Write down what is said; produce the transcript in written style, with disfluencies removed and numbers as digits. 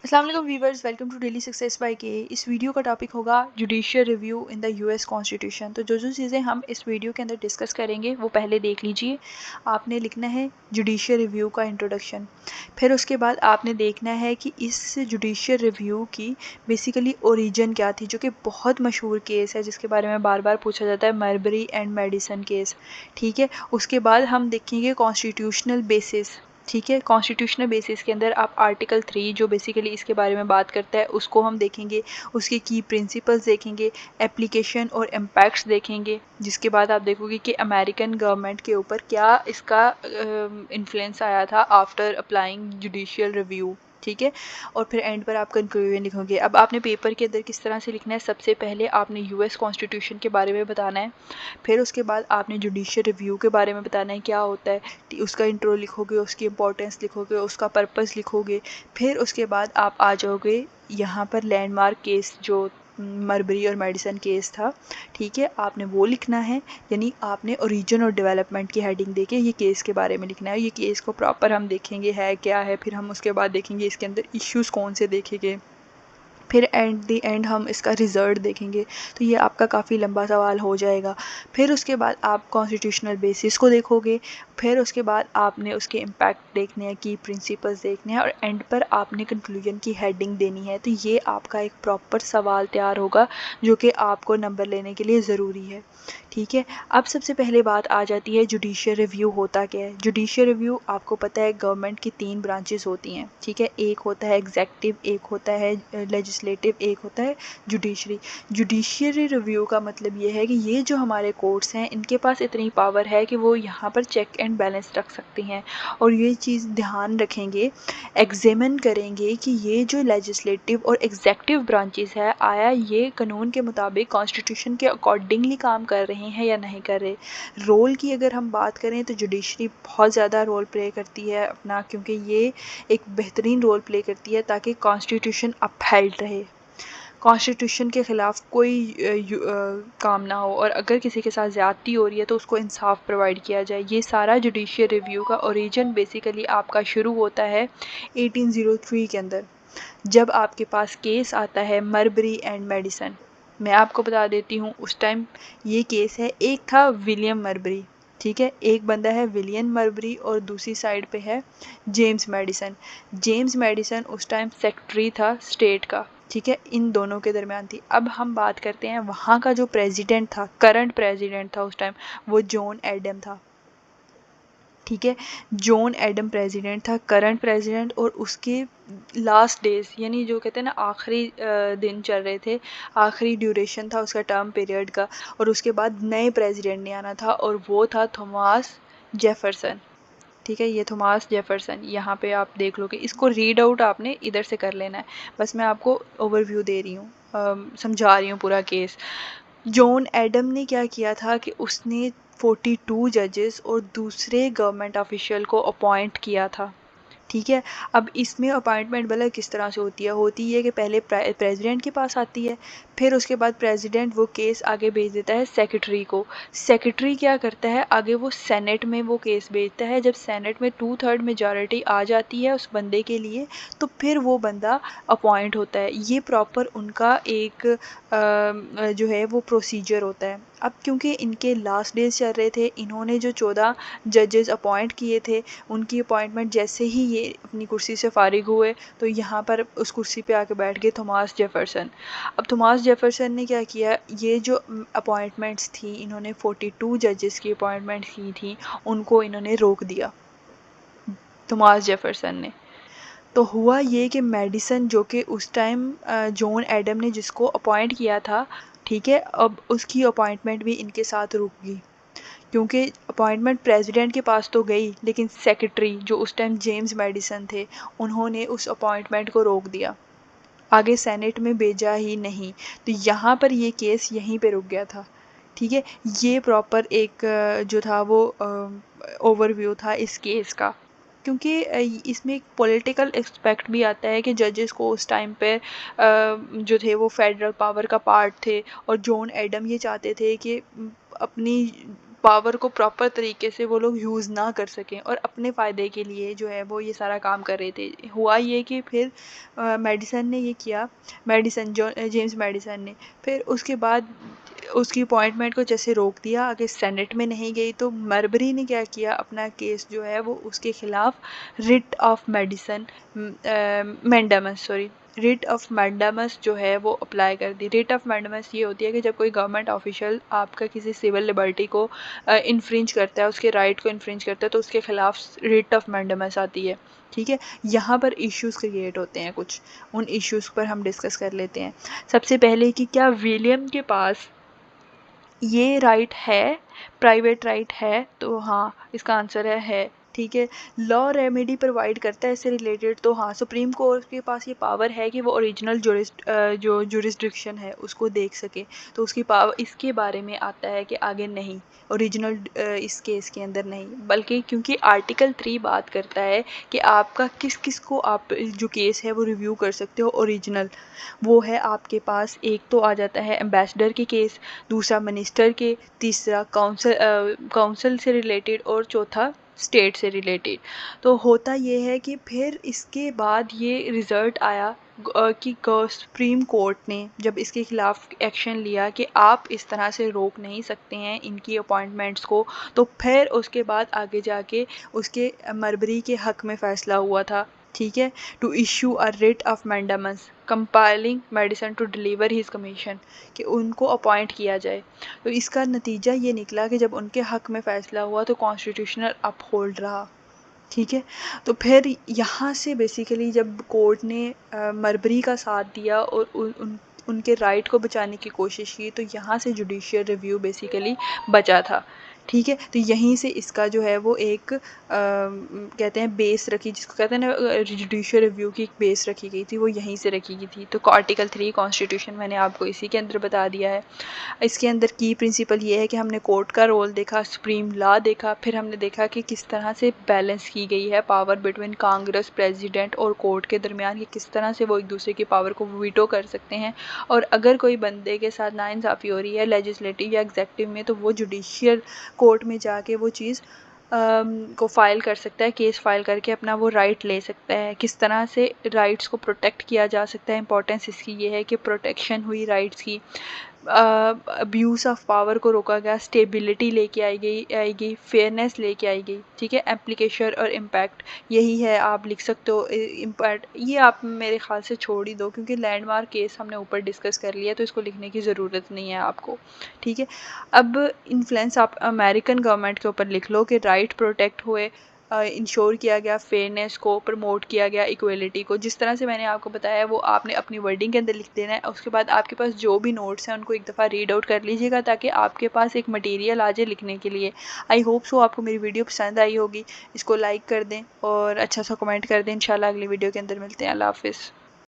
अस्सलाम वालेकुम viewers, welcome to daily success by K. इस वीडियो का टॉपिक होगा judicial review in the US constitution. तो जो चीज़ें हम इस वीडियो के अंदर डिस्कस करेंगे वो पहले देख लीजिए। आपने लिखना है जुडिशियल रिव्यू का इंट्रोडक्शन। फिर उसके बाद आपने देखना है कि इस जुडिशियल रिव्यू की बेसिकली ओरिजिन क्या थी, जो कि बहुत मशहूर केस है जिसके बारे में बार बार पूछा जाता है, मरबरी एंड मेडिसन केस। ठीक है, उसके बाद हम देखेंगे कॉन्स्टिट्यूशनल बेसिस। ठीक है, कॉन्स्टिट्यूशनल बेसिस के अंदर आप आर्टिकल 3 जो बेसिकली इसके बारे में बात करता है उसको हम देखेंगे, उसके की प्रिंसिपल्स देखेंगे, एप्लीकेशन और इम्पैक्ट्स देखेंगे। जिसके बाद आप देखोगे कि अमेरिकन गवर्नमेंट के ऊपर क्या इसका इन्फ्लुएंस आया था आफ्टर अप्लाइंग जुडिशियल रिव्यू। ठीक है, और फिर एंड पर आप कंक्लूजन लिखोगे। अब आपने पेपर के अंदर किस तरह से लिखना है, सबसे पहले आपने यूएस कॉन्स्टिट्यूशन के बारे में बताना है, फिर उसके बाद आपने जुडिशियल रिव्यू के बारे में बताना है क्या होता है, उसका इंट्रो लिखोगे, उसकी इंपॉर्टेंस लिखोगे, उसका पर्पस लिखोगे। फिर उसके बाद आप आ जाओगे यहाँ पर लैंडमार्क केस जो मरबरी और मेडिसन केस था। ठीक है, आपने वो लिखना है, यानी आपने ओरिजिन और डेवलपमेंट की हेडिंग देके ये केस के बारे में लिखना है। ये केस को प्रॉपर हम देखेंगे है क्या है, फिर हम उसके बाद देखेंगे इसके अंदर इश्यूज़ कौन से देखेंगे, फिर एंड द एंड हम इसका रिज़ल्ट देखेंगे। तो ये आपका काफ़ी लंबा सवाल हो जाएगा। फिर उसके बाद आप कॉन्स्टिट्यूशनल बेसिस को देखोगे, फिर उसके बाद आपने उसके इम्पैक्ट देखने हैं, की प्रिंसिपल्स देखने हैं, और एंड पर आपने कंक्लूजन की हेडिंग देनी है। तो ये आपका एक प्रॉपर सवाल तैयार होगा जो कि आपको नंबर लेने के लिए ज़रूरी है। ठीक है, अब सबसे पहले बात आ जाती है जुडिशियल रिव्यू होता क्या है। जुडिशियल रिव्यू आपको पता है गवर्नमेंट की 3 ब्रांचेस होती हैं। ठीक है, एक होता है एग्जेक्टिव, एक होता है लेजिस्लेटिव, एक होता है जुडिशरी। जुडिशियरी रिव्यू का मतलब ये है कि ये जो हमारे कोर्ट्स हैं इनके पास इतनी पावर है कि वो यहाँ पर चेक एंड बैलेंस रख सकते हैं, और ये चीज़ ध्यान रखेंगे, एग्जामिन करेंगे कि ये जो लेजिस्लेटिव और एग्जेक्टिव ब्रांचेस है आया ये कानून के मुताबिक कॉन्स्टिट्यूशन के अकॉर्डिंगली काम कर रहे हैं या नहीं कर रहे। रोल की अगर हम बात करें तो जुडिशरी बहुत ज़्यादा रोल प्ले करती है अपना, क्योंकि ये एक बेहतरीन रोल प्ले करती है ताकि कॉन्स्टिट्यूशन अपहेल्ड रहे, कॉन्स्टिट्यूशन के ख़िलाफ़ कोई काम ना हो, और अगर किसी के साथ ज़्यादती हो रही है तो उसको इंसाफ प्रोवाइड किया जाए। ये सारा जुडिशियल रिव्यू का ओरिजिन बेसिकली आपका शुरू होता है 1803 के अंदर, जब आपके पास केस आता है मरबरी एंड मेडिसन। मैं आपको बता देती हूँ उस टाइम ये केस है, एक था विलियम मरबरी। ठीक है, एक बंदा है विलियम मरबरी और दूसरी साइड पे है जेम्स मेडिसन। जेम्स मेडिसन उस टाइम सेक्रेटरी था स्टेट का। ठीक है, इन दोनों के दरमियान थी। अब हम बात करते हैं वहाँ का जो प्रेसिडेंट था, करंट प्रेसिडेंट था उस टाइम, वो जॉन एडम था। ठीक है, जॉन एडम प्रेसिडेंट था, करंट प्रेसिडेंट, और उसके लास्ट डेज यानी जो कहते हैं ना आखिरी दिन चल रहे थे, आखिरी ड्यूरेशन था उसका टर्म पीरियड का, और उसके बाद नए प्रेसिडेंट ने आना था और वो था थॉमस जेफरसन। ठीक है, ये थॉमस जेफरसन यहाँ पे आप देख लोगे, इसको रीड आउट आपने इधर से कर लेना है, बस मैं आपको ओवरव्यू दे रही हूँ, समझा रही हूँ पूरा केस। जॉन एडम ने क्या किया था कि उसने 42 जजेस और दूसरे गवर्नमेंट ऑफिशियल को अपॉइंट किया था। ठीक है, अब इसमें अपॉइंटमेंट भला किस तरह से होती है कि पहले प्रेसिडेंट के पास आती है, फिर उसके बाद प्रेसिडेंट वो केस आगे भेज देता है सेक्रेटरी को। सेक्रेटरी क्या करता है, आगे वो सेनेट में वो केस भेजता है। जब सेनेट में 2/3 मेजॉरिटी आ जाती है उस बंदे के लिए, तो फिर वो बंदा अपॉइंट होता है। ये प्रॉपर उनका एक जो है वो प्रोसीजर होता है। अब क्योंकि इनके लास्ट डेज चल रहे थे, इन्होंने जो 14 जजेस अपॉइंट किए थे, उनकी अपॉइंटमेंट जैसे ही ये अपनी कुर्सी से फारिग हुए तो यहाँ पर उस कुर्सी पे आके बैठ गए थॉमस जेफरसन। अब थॉमस जेफरसन ने क्या किया, ये जो अपॉइंटमेंट्स थी, इन्होंने 42 जजेस की अपॉइंटमेंट की थी, उनको इन्होंने रोक दिया थॉमस जेफरसन ने। तो हुआ ये कि मेडिसन जो कि उस टाइम जॉन एडम ने जिसको अपॉइंट किया था, ठीक है, अब उसकी अपॉइंटमेंट भी इनके साथ रुक गई, क्योंकि अपॉइंटमेंट प्रेसिडेंट के पास तो गई लेकिन सेक्रेटरी जो उस टाइम जेम्स मेडिसन थे उन्होंने उस अपॉइंटमेंट को रोक दिया, आगे सेनेट में भेजा ही नहीं। तो यहाँ पर ये केस यहीं पे रुक गया था। ठीक है, ये प्रॉपर एक जो था वो ओवरव्यू था इस केस का, क्योंकि इसमें एक पॉलिटिकल एस्पेक्ट भी आता है कि जजेस को उस टाइम पे जो थे वो फेडरल पावर का पार्ट थे, और जॉन एडम ये चाहते थे कि अपनी पावर को प्रॉपर तरीके से वो लोग यूज़ ना कर सकें और अपने फ़ायदे के लिए जो है वो ये सारा काम कर रहे थे। हुआ ये कि फिर मेडिसन ने ये किया, जेम्स मेडिसन ने, फिर उसके बाद उसकी अपॉइंटमेंट को जैसे रोक दिया, आगे सेनेट में नहीं गई, तो मरबरी ने क्या किया, अपना केस जो है वो उसके खिलाफ रिट ऑफ मैंडामस जो है वो अप्लाई कर दी। रिट ऑफ मैंडामस ये होती है कि जब कोई गवर्नमेंट ऑफिशियल आपका किसी सिविल लिबर्टी को इन्फ्रिंज करता है, उसके राइट को इन्फ्रिंज करता है, तो उसके खिलाफ रिट ऑफ मैंडामस आती है। ठीक है, यहाँ पर इश्यूज़ क्रिएट होते हैं कुछ, उन इश्यूज़ पर हम डिस्कस कर लेते हैं। सबसे पहले कि क्या विलियम के पास ये राइट है, प्राइवेट राइट है, तो हाँ इसका आंसर है। ठीक है, लॉ रेमेडी प्रोवाइड करता है इससे रिलेटेड, तो हाँ सुप्रीम कोर्ट के पास ये पावर है कि वो ओरिजिनल जो जुरिस्डिक्शन है उसको देख सके, तो उसकी पावर इसके बारे में आता है कि आगे नहीं, ओरिजिनल इस केस के अंदर नहीं, बल्कि क्योंकि आर्टिकल 3 बात करता है कि आपका किस किस को आप जो केस है वो रिव्यू कर सकते हो ओरिजिनल, वो है आपके पास, एक तो आ जाता है एम्बेसडर के केस, दूसरा मिनिस्टर के, तीसरा काउंसिल से रिलेटेड और चौथा स्टेट से रिलेटेड। तो होता ये है कि फिर इसके बाद ये रिज़ल्ट आया कि सुप्रीम कोर्ट ने जब इसके खिलाफ एक्शन लिया कि आप इस तरह से रोक नहीं सकते हैं इनकी अपॉइंटमेंट्स को, तो फिर उसके बाद आगे जाके उसके मरबरी के हक़ में फ़ैसला हुआ था। ठीक है, to issue a writ of mandamus compiling Madison to deliver his commission, कि उनको अपॉइंट किया जाए। तो इसका नतीजा ये निकला कि जब उनके हक़ में फ़ैसला हुआ तो कॉन्स्टिट्यूशनल अपहोल्ड रहा। ठीक है, तो फिर यहाँ से बेसिकली जब कोर्ट ने मरबरी का साथ दिया और उनके राइट को बचाने की कोशिश की, तो यहाँ से जुडिशियल रिव्यू बेसिकली बचा था। ठीक है, तो यहीं से इसका जो है वो एक कहते हैं बेस रखी, जिसको कहते हैं ना जुडिशियल रिव्यू की एक बेस रखी गई थी, वो यहीं से रखी गई थी। तो आर्टिकल 3 कॉन्स्टिट्यूशन मैंने आपको इसी के अंदर बता दिया है। इसके अंदर की प्रिंसिपल ये है कि हमने कोर्ट का रोल देखा, सुप्रीम लॉ देखा, फिर हमने देखा कि किस तरह से बैलेंस की गई है पावर बिटवीन कांग्रेस, प्रेसिडेंट और कोर्ट के दरमियान, कि किस तरह से वो एक दूसरे की पावर को वीटो कर सकते हैं, और अगर कोई बंदे के साथ नाइंसाफ़ी हो रही है लेजिस्लेटिव या एग्जेक्टिव में, तो वो जुडिशियल कोर्ट में जाके वो चीज़ को फ़ाइल कर सकता है, केस फाइल करके अपना वो राइट ले सकता है। किस तरह से राइट्स को प्रोटेक्ट किया जा सकता है, इंपॉर्टेंस इसकी ये है कि प्रोटेक्शन हुई राइट्स की, अब्यूज़ ऑफ पावर को रोका गया, स्टेबिलिटी लेके आएगी, फेयरनेस लेके आई गई। ठीक है, एप्लीकेशन और इम्पैक्ट यही है, आप लिख सकते हो इम्पैक्ट, ये आप मेरे ख्याल से छोड़ ही दो क्योंकि लैंडमार्क केस हमने ऊपर डिस्कस कर लिया, तो इसको लिखने की ज़रूरत नहीं है आपको। ठीक है, अब इन्फ्लुएंस आप अमेरिकन गवर्नमेंट के ऊपर लिख लो कि राइट प्रोटेक्ट हुए, इंश्योर किया गया, फेयरनेस को प्रमोट किया गया, इक्वलिटी को, जिस तरह से मैंने आपको बताया वो आपने अपनी वर्डिंग के अंदर लिख देना है। उसके बाद आपके पास जो भी नोट्स हैं उनको एक दफ़ा रीड आउट कर लीजिएगा ताकि आपके पास एक मटेरियल आ जाए लिखने के लिए। आई होप सो आपको मेरी वीडियो पसंद आई होगी, इसको लाइक कर दें और अच्छा सा कमेंट कर दें। इंशाल्लाह अगली वीडियो के अंदर मिलते हैं। अल्लाह हाफ़िज़।